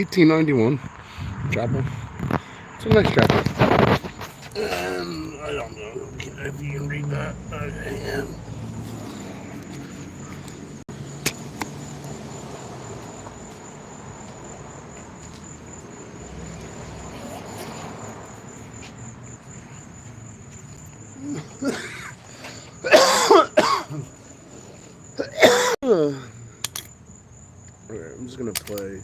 1891 chapel. It's a nice chapel. And I don't know if you can read that. Okay. Alright, I'm just gonna play.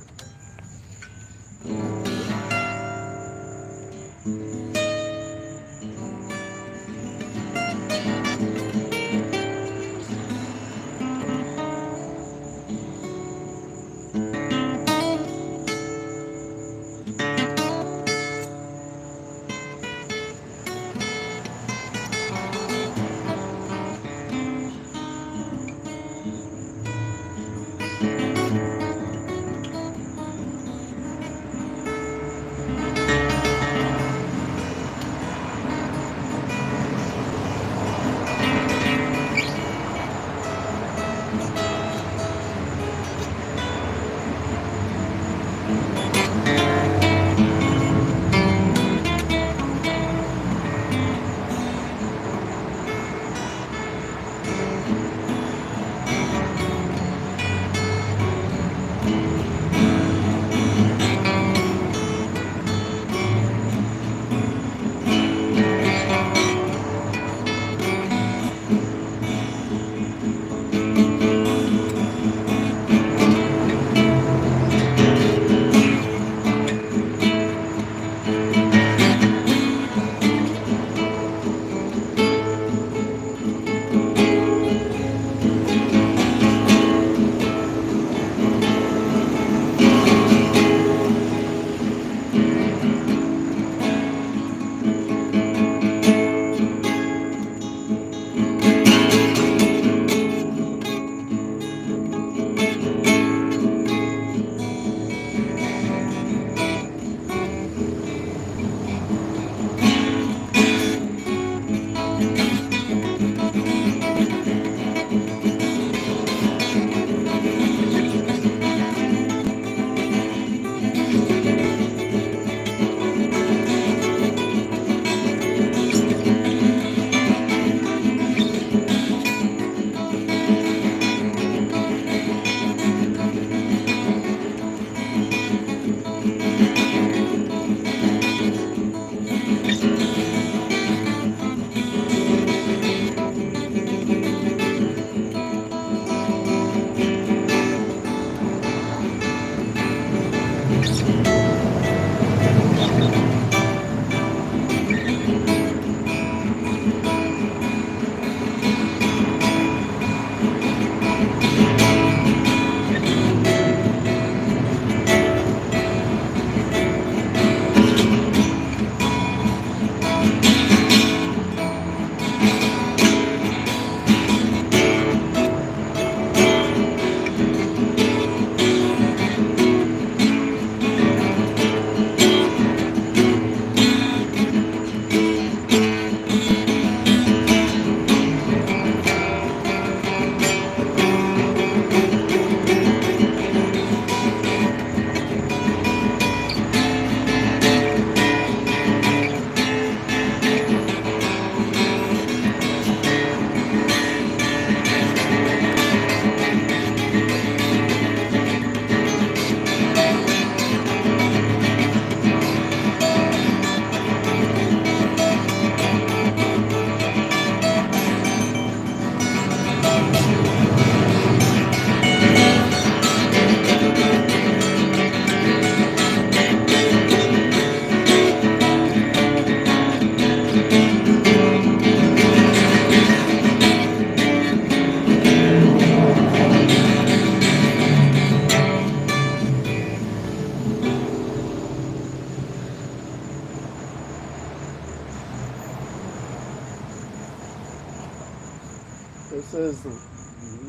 It says the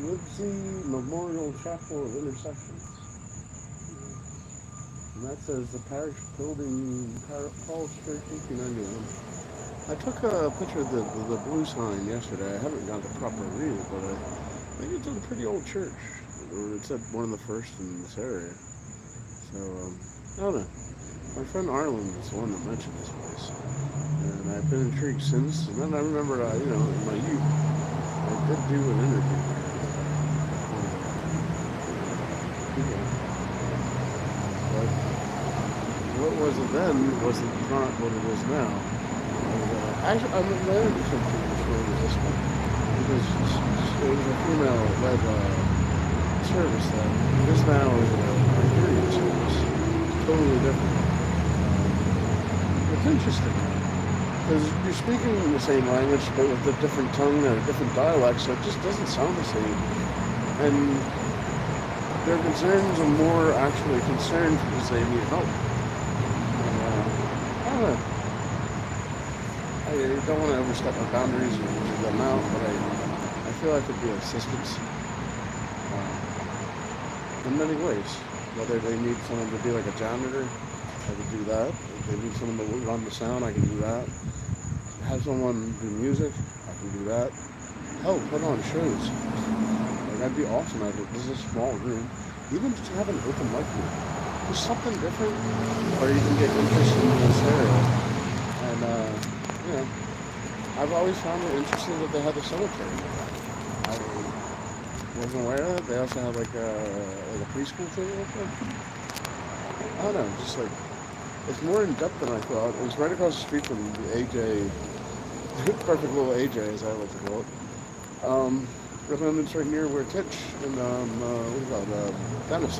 Woodsy Memorial Chapel of Intercessions. And that says the parish building, Paul's Church, 1891. I took a picture of the blue sign yesterday. I haven't got the proper read, but I think it's a pretty old church. Or it said one of the first in this area. So I don't know. My friend Arlen was the one that mentioned this place, and I've been intrigued since. And then I remembered, in my youth, I did do an interview there. But what was it then wasn't not what it is now. Actually, I'm glad it was something as short as this one because it was a female-led service. That this now is a period service. It's totally different. It's interesting because you're speaking the same language but with a different tongue and a different dialect, so it just doesn't sound the same. And their concerns are more actually concerned because they need help. And, I don't know. I don't want to overstep my boundaries or leave them out, but I feel I could be of assistance in many ways. Whether they need someone to be like a janitor, I could do that. If they need someone to run the sound, I can do that. Have someone do music, I can do that. Hell, put on shows. Like, that'd be awesome. This is a small room. Even just have an open mic room. Just something different, or you can get interested in this area. And, I've always found it interesting that they had a cemetery. I wasn't aware of it. They also have like a preschool thing up there. I don't know, just like, it's more in depth than I thought. It was right across the street from the AJ, perfect little AJ as I like to call it. Recommend it's right near where Titch and, what do you call it, Dennis.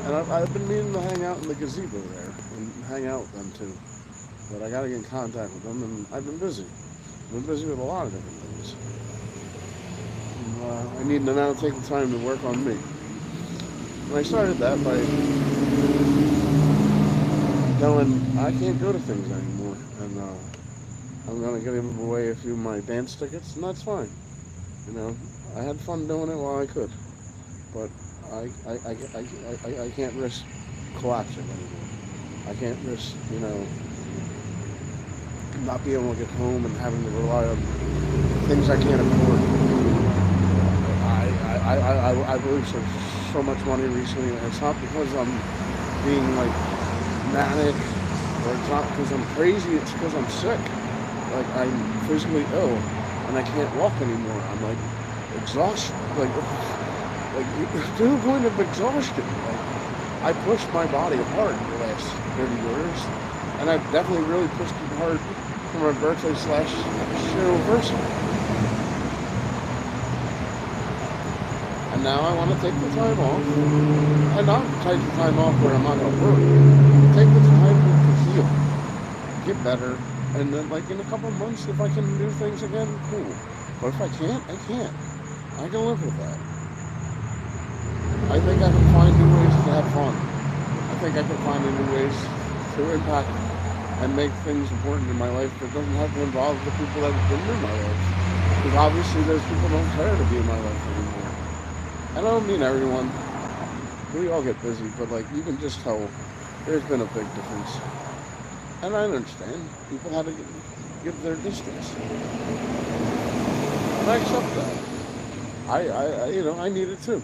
And I've been meaning to hang out in the gazebo there and hang out with them too. But I gotta get in contact with them, and I've been busy. I've been busy with a lot of different things. And, I need to now take the time to work on me. And I started that by knowing I can't go to things anymore, and I'm gonna give away a few of my dance tickets, and that's fine. I had fun doing it while I could, but I can't risk collapsing anymore. I can't risk, not being able to get home and having to rely on things I can't afford. I've lose so much money recently, and it's not because I'm being like manic, or it's not because I'm crazy, it's because I'm sick. Like, I'm physically ill and I can't walk anymore. I'm like exhausted, like to the point of exhaustion. Like, I pushed my body hard the last 30 years, and I've definitely really pushed it hard for my birthday / anniversary. And now I want to take the time off, and not take the time off where I'm not going to work. Take the time to heal, get better, and then, like, in a couple months, if I can do things again, cool. But if I can't, I can't. I can live with that. I think I can find new ways to have fun. I think I can find new ways to impact and make things important in my life that doesn't have to involve the people that have been in my life. Because obviously those people don't care to be in my life anymore. And I don't mean everyone. We all get busy, but like, you can just tell there's been a big difference. And I understand. People had to give their distance. And I accept that. I need it too.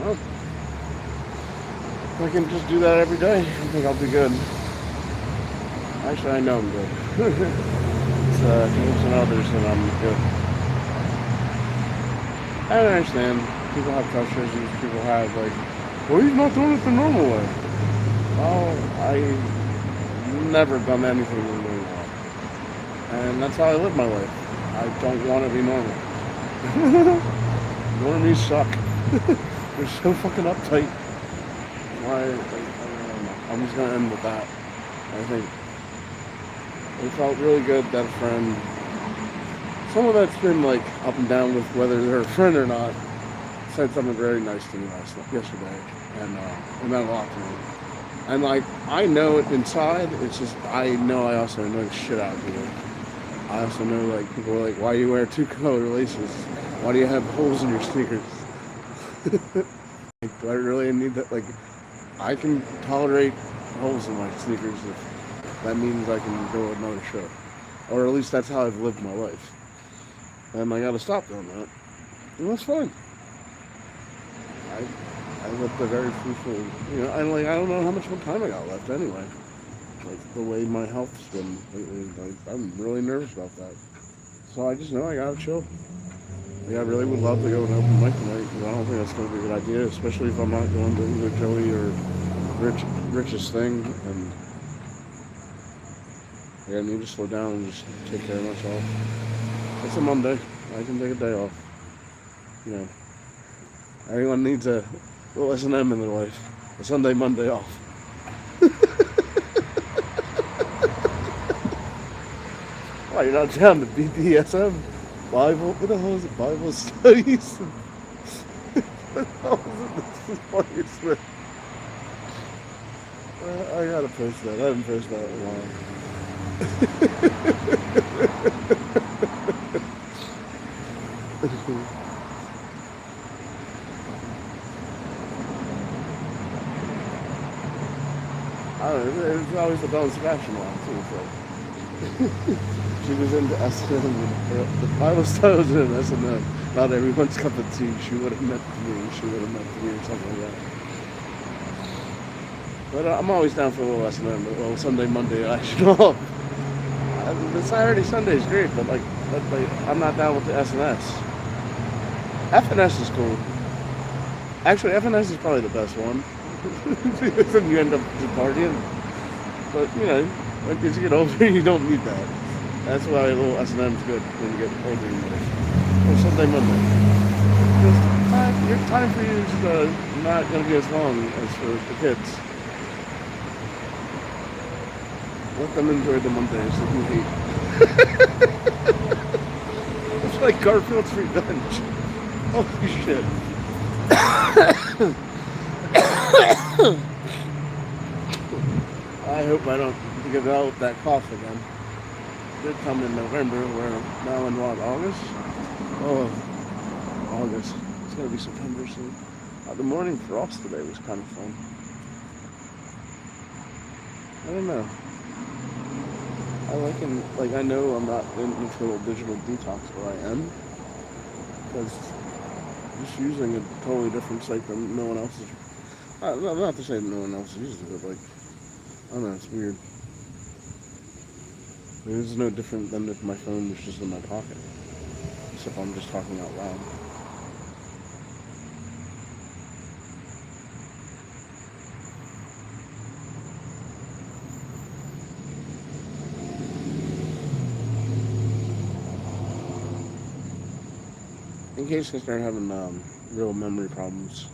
Well, if I can just do that every day, I think I'll be good. Actually, I know I'm good. It's James and others that I'm good. I understand. People have trust issues. People have like, well, he's not doing it the normal way. Well, I never done anything the normal way, and that's how I live my life. I don't want to be normal. Normies suck. They're so fucking uptight. Why? I don't know. I'm just gonna end with that. I think it felt really good that a friend, someone that's been like up and down with whether they're a friend or not, said something very nice to me yesterday, and it meant a lot to me. And like I know it inside, it's just I know I also know the shit out of people. I also know like people are like, why do you wear two color laces? Why do you have holes in your sneakers? Like, do I really need that? Like, I can tolerate holes in my sneakers if that means I can go another show, or at least that's how I've lived my life. And I got to stop doing that. And that's fine. I lived a very fruitful, and like I don't know how much more time I got left anyway. Like the way my health's been lately, like I'm really nervous about that. So I just know I gotta chill. Like, I really would love to go and open mic tonight, but I don't think that's gonna be a good idea, especially if I'm not going to either Joey or Rich's thing, and I need to slow down and just take care of myself. It's a Monday. I can take a day off. You know, everyone needs a little S&M in their life. A Sunday, Monday off. Why, you're not down to BDSM? Bible? What the hell is it? Bible studies? What the hell is it? This is funny as shit. I gotta post that. I haven't posted that in a while. I don't know, it's always the Bell Sebastian one, too, so. She was into S&M, the Bible study was in S&M. Not everyone's cup of tea. She would have met me, she would have met me, or something like that. But I'm always down for a little S&M, a little Sunday, Monday action off. The Saturday, Sunday is great, but like, I'm not down with the S&S. FNS is cool. Actually, FNS is probably the best one. Then you end up just partying. But, like as you get older, you don't need that. That's why a little S&M is good when you get older in life. Or Sunday, Monday. Because your time for you is not going to be as long as for the kids. Let them enjoy the Mondays that you hate. It's like Garfield's Revenge. Holy shit. I hope I don't develop that cough again. It did come in November, we're now in what, August? Oh, August. It's gonna be September soon. The morning frost today was kind of fun. I don't know. I know I'm not into a digital detox, but I am. Because just using a totally different site than no one else is. Not to say that no one else uses it, but like, I don't know, it's weird. It's no different than if my phone was just in my pocket. Except I'm just talking out loud. In case I start having real memory problems,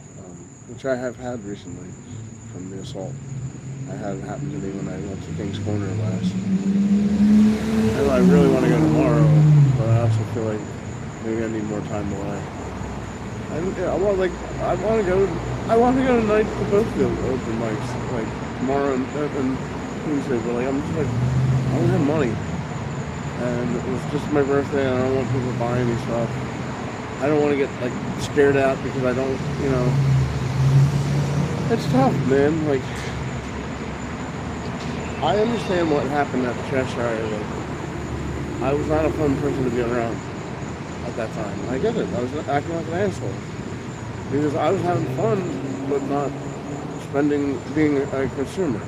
which I have had recently from the assault. I had it happen to me when I went to King's Corner last. And I really want to go tomorrow, but I also feel like maybe I need more time away. I want to go tonight to both the open mics, like tomorrow and Tuesday. But like I'm just like I don't have money, and it's just my birthday, and I don't want people buying me stuff. I don't want to get like scared out because I don't, It's tough, man. Like, I understand what happened at the Cheshire. Like, I was not a fun person to be around at that time. I get it. I was acting like an asshole. because I was having fun, but not being a consumer.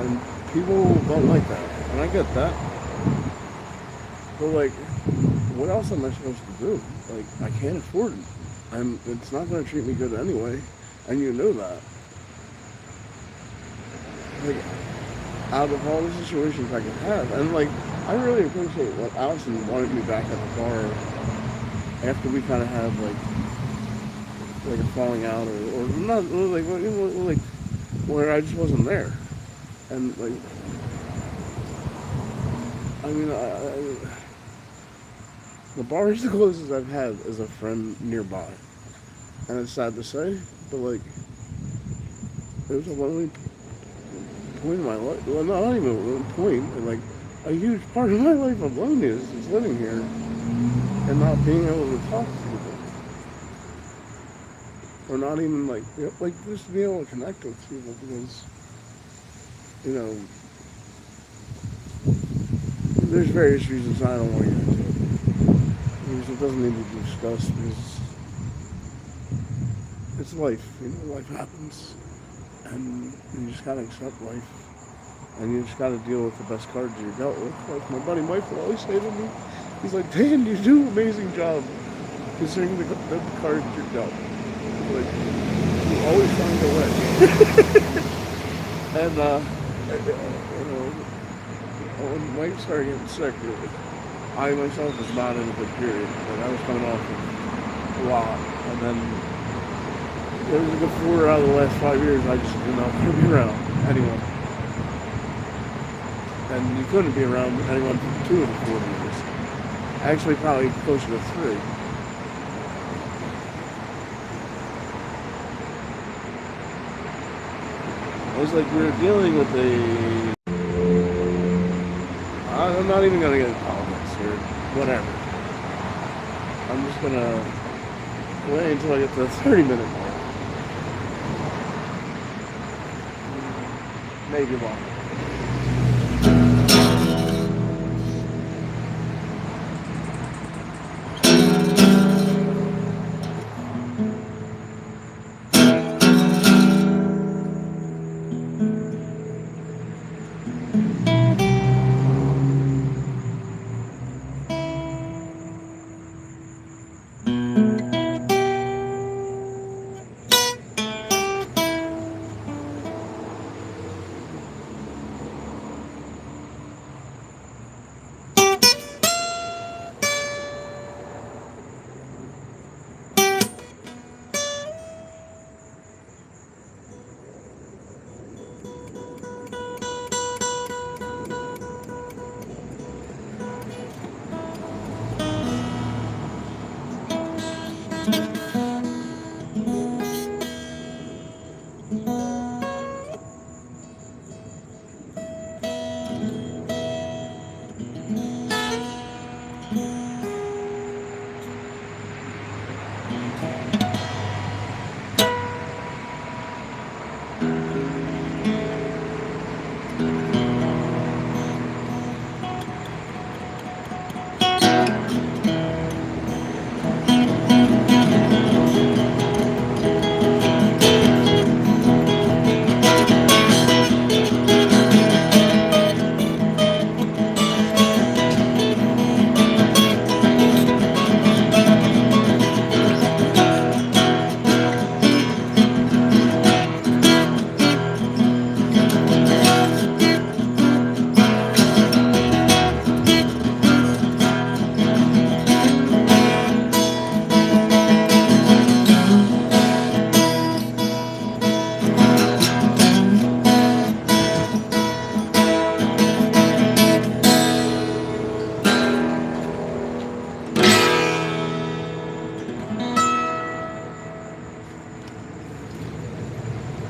And people don't like that, and I get that. But like, what else am I supposed to do? Like, I can't afford it. It's not going to treat me good anyway, and you know that. Like, out of all the situations I could have, and like, I really appreciate what Allison wanted me back at the bar after we kind of had like a falling out, or not, like where I just wasn't there, and like, I mean, the bar is the closest I've had as a friend nearby, and it's sad to say, but like, it was a lonely point in my life. Well, not even a lonely point, like a huge part of my life of loneliness is living here and not being able to talk to people, or not even like just being able to connect with people because you know there's various reasons I don't want to get into it because it doesn't need to be discussed because it's life. Life happens, and you just gotta accept life, and you just gotta deal with the best cards you're dealt with. Like my buddy Mike would always say to me, he's like, "Dan, you do an amazing job considering the cards you're dealt." Like you always find a way, and when Mike started getting sick, I myself was not in a good period. Like I was coming off of a lot, and then there was a good 4 out of the last 5 years I just did not want to be around anyone. And you couldn't be around anyone for 2 of the 4 years. Actually, probably closer to 3. It was like we were dealing with I'm not even going to get into politics here. Whatever. I'm just going to wait until I get to the 30-minute mark. Maybe longer.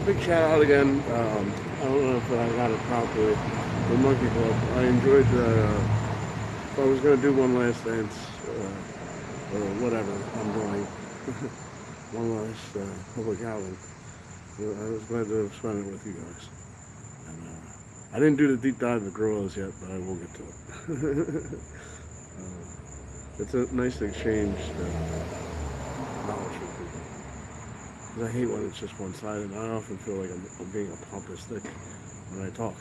Big shout out again. I don't know if I got it properly. The Monkey Club. I enjoyed the. If I was going to do one last dance, or whatever I'm doing, one last public outing, I was glad to spend it with you guys. And, I didn't do the deep dive of gorillas yet, but I will get to it. It's a nice exchange knowledge with people. 'Cause I hate when it's just one sided. I often feel like I'm being a pompous dick when I talk,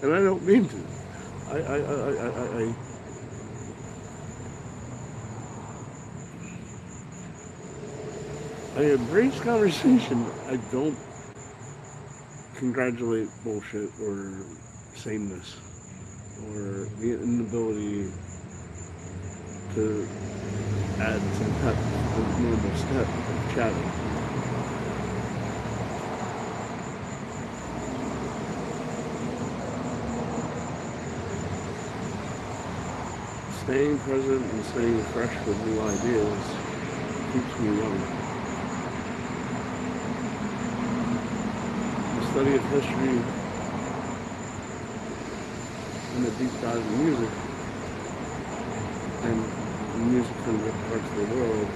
and I don't mean to. I embrace conversation. I don't congratulate bullshit or sameness or the inability to add some pep to the normal step of chatting. Staying present and staying fresh with new ideas keeps me young. The study of history and the deep dive of music and music from different parts of the world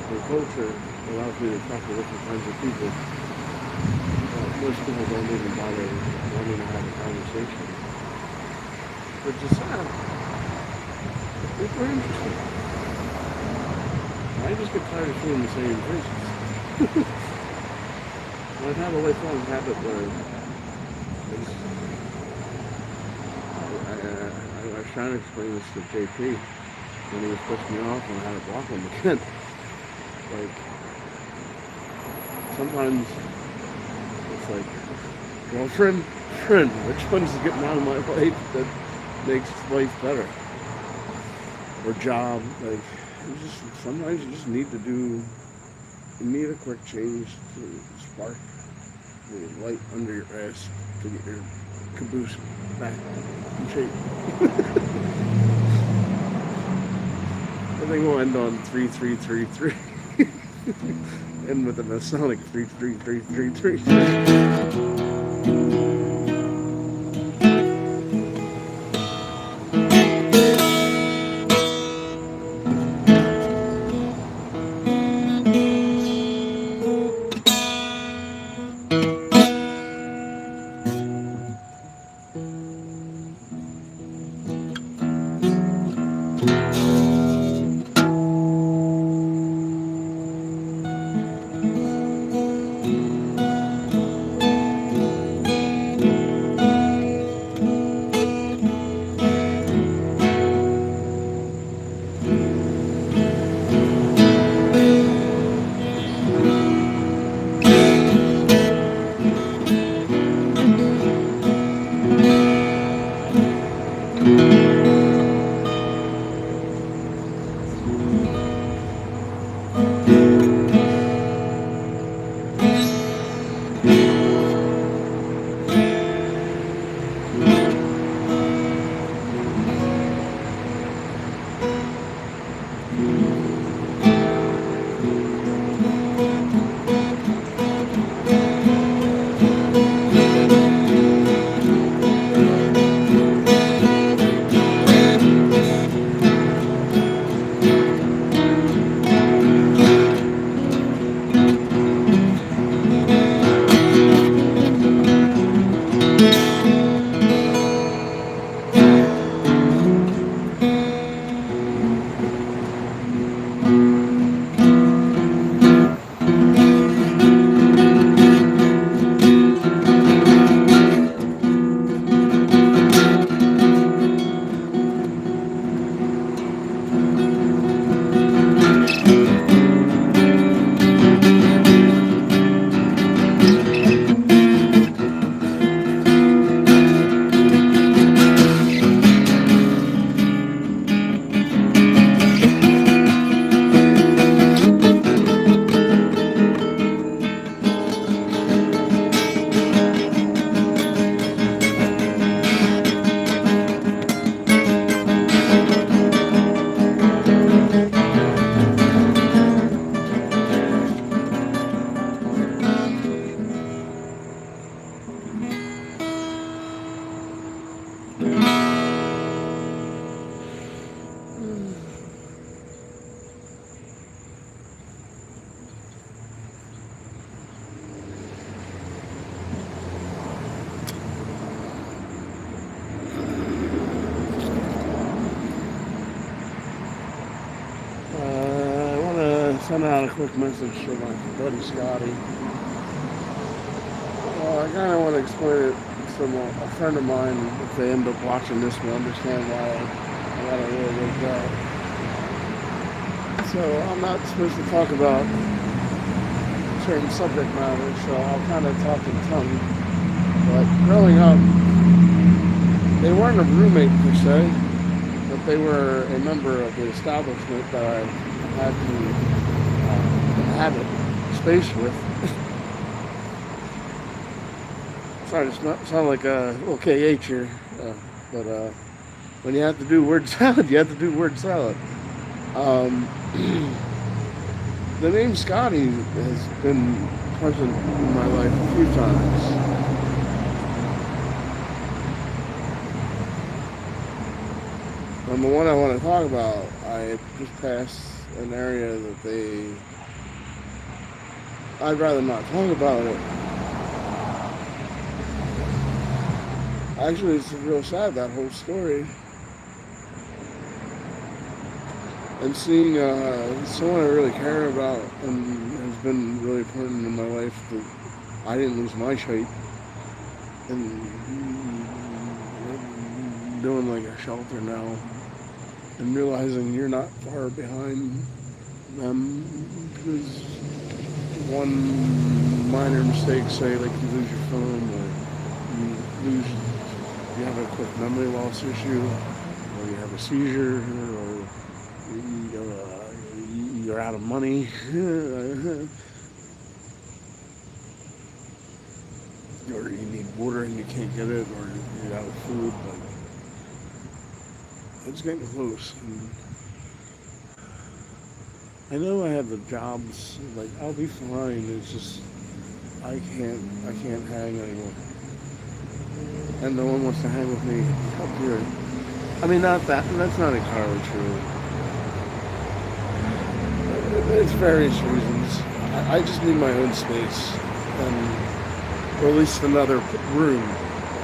and culture allows me to talk to different kinds of people. Most people don't even bother wanting to have a conversation, which is sad. It's very interesting. I just get tired of seeing the same faces. I've had a lifelong habit where I was trying to explain this to JP when he was pissing me off and I had to block him again. Like, sometimes it's like, girlfriend, friend, which one's getting out of my life that makes life better? Or job, like, sometimes you just need to do, you need a quick change to spark the light under your ass to get your caboose back in shape. I think we'll end on 3333. End with a Masonic 33333. sent out a quick message to my buddy Scotty. I kind of want to explain it to a friend of mine. If they end up watching this, will understand why I got a little worked out. So I'm not supposed to talk about certain subject matter, so I'll kind of talk in tongue. But growing up, they weren't a roommate per se, but they were a member of the establishment that I had to inhabit space with. Sorry to sound like a little KH here, but when you have to do word salad, you have to do word salad. The name Scotty has been present in my life a few times. And the one I want to talk about, I just passed an area that I'd rather not talk about it. Actually, it's real sad, that whole story. And seeing someone I really care about and has been really important in my life, that I didn't lose my shape, and doing like a shelter now, and realizing you're not far behind them, because one minor mistake, say like you lose your phone, or you have a quick memory loss issue, or you have a seizure, or you're out of money, or you need water and you can't get it, or you're out of food. Like, it's getting close. And I know I have the jobs. Like, I'll be fine. It's just I can't hang anymore, and no one wants to hang with me up here. I mean, not that. That's not entirely true. It's various reasons. I just need my own space, or at least another room.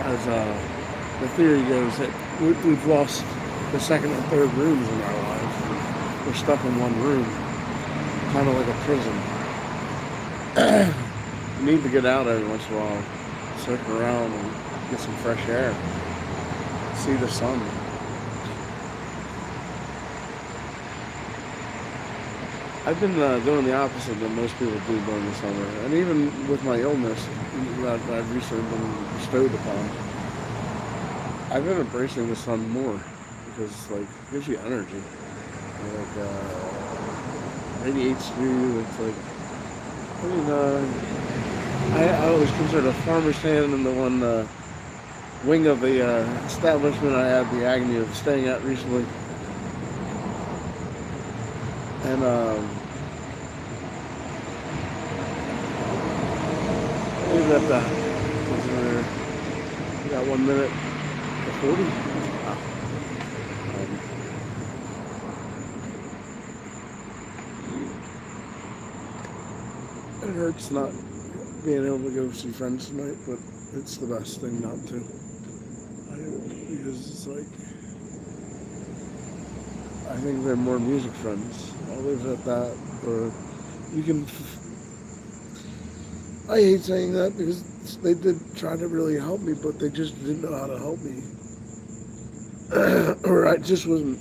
As the theory goes, that we've lost the second and third rooms in our lives. We're stuck in one room, kind of like a prison. You need to get out every once in a while, circle around and get some fresh air, see the sun. I've been doing the opposite than most people do during the summer, and even with my illness that I've recently been bestowed upon, I've been embracing the sun more, because it gives you energy, radiates you. It's I always consider a farmer's stand in the one wing of the establishment I had the agony of staying at recently. And we've got we got 1 minute to 40. Wow. It hurts not being able to go see friends tonight, but it's the best thing not to. Because it's I think they're more music friends. I'll leave it at that. Or you can. I hate saying that, because they did try to really help me, but they just didn't know how to help me. Or I just wasn't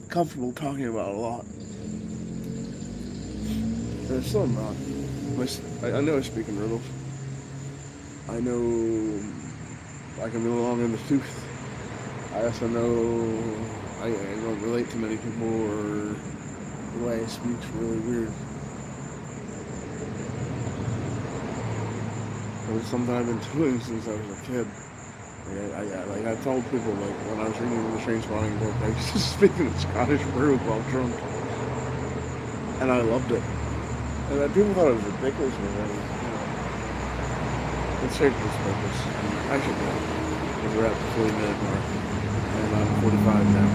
comfortable talking about a lot. And still I'm not. I know I speak in riddles. I know I can be long in the tooth. I also know I don't relate to many people, or the way I speak's really weird. But it's something I've been doing since I was a kid. I told people, when I was reading the Trainspotting book, I used to speak in a Scottish brogue while drunk. And I loved it. And people thought it was ridiculous, but it served its purpose. I should go, because we're at the 40-minute mark, and I'm 45 now.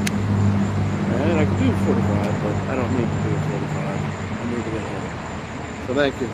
And I can do 45, but I don't need to do 45. I need to get home. So thank you.